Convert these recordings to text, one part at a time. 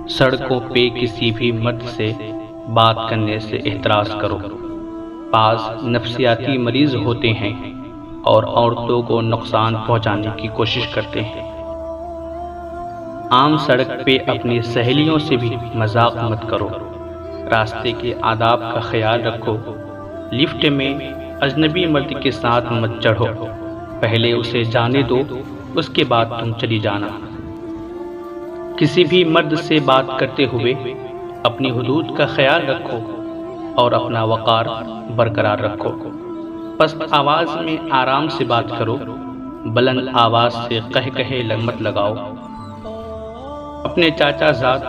سڑکوں پہ کسی بھی مرد سے بات کرنے سے احتراز کرو۔ بعض نفسیاتی مریض ہوتے ہیں اور عورتوں کو نقصان پہنچانے کی کوشش کرتے ہیں۔ عام سڑک پہ اپنی سہیلیوں سے بھی مذاق مت کرو۔ راستے کے آداب کا خیال رکھو۔ لفٹ میں اجنبی مرد کے ساتھ مت چڑھو، پہلے اسے جانے دو، اس کے بعد تم چلی جانا۔ کسی بھی مرد سے بات کرتے ہوئے اپنی حدود کا خیال رکھو اور اپنا وقار برقرار رکھو۔ پست آواز میں آرام سے بات کرو، بلند آواز سے قہقہے مت لگاؤ۔ اپنے چاچا زاد،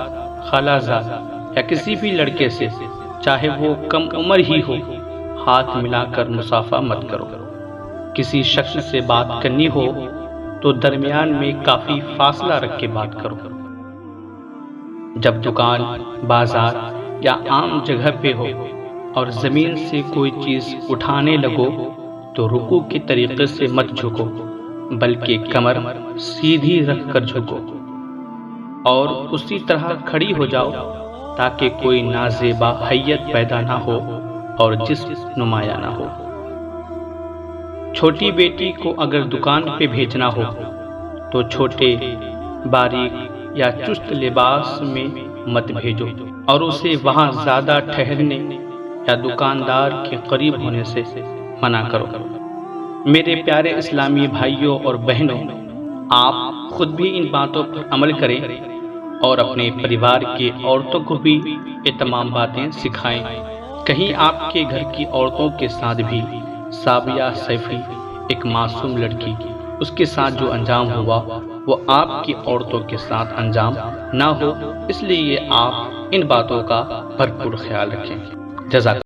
خالہ زاد یا کسی بھی لڑکے سے، چاہے وہ کم عمر ہی ہو، ہاتھ ملا کر مصافحہ مت کرو۔ کسی شخص سے بات کرنی ہو تو درمیان میں کافی فاصلہ رکھ کے بات کرو۔ جب دکان، بازار یا عام جگہ پہ ہو اور زمین سے کوئی چیز اٹھانے لگو تو رکوع کے طریقے سے مت جھکو، بلکہ کمر سیدھی رکھ کر جھکو اور اسی طرح کھڑی ہو جاؤ تاکہ کوئی نازیبا حیت پیدا نہ ہو اور جسم نمایاں نہ ہو۔ چھوٹی بیٹی کو اگر دکان پہ بھیجنا ہو تو چھوٹے، باریک یا چست لباس میں مت بھیجو اور اسے وہاں زیادہ ٹھہرنے یا دکاندار کے قریب ہونے سے منع کرو۔ میرے پیارے اسلامی بھائیوں اور بہنوں، آپ خود بھی ان باتوں پر عمل کریں اور اپنے پریوار کی عورتوں کو بھی یہ تمام باتیں سکھائیں۔ کہیں آپ کے گھر کی عورتوں کے ساتھ بھی سابیہ سیفی، ایک معصوم لڑکی، اس کے ساتھ جو انجام ہوا وہ آپ کی عورتوں کے ساتھ انجام نہ ہو، اس لیے آپ ان باتوں کا بھرپور خیال رکھیں۔ جزاک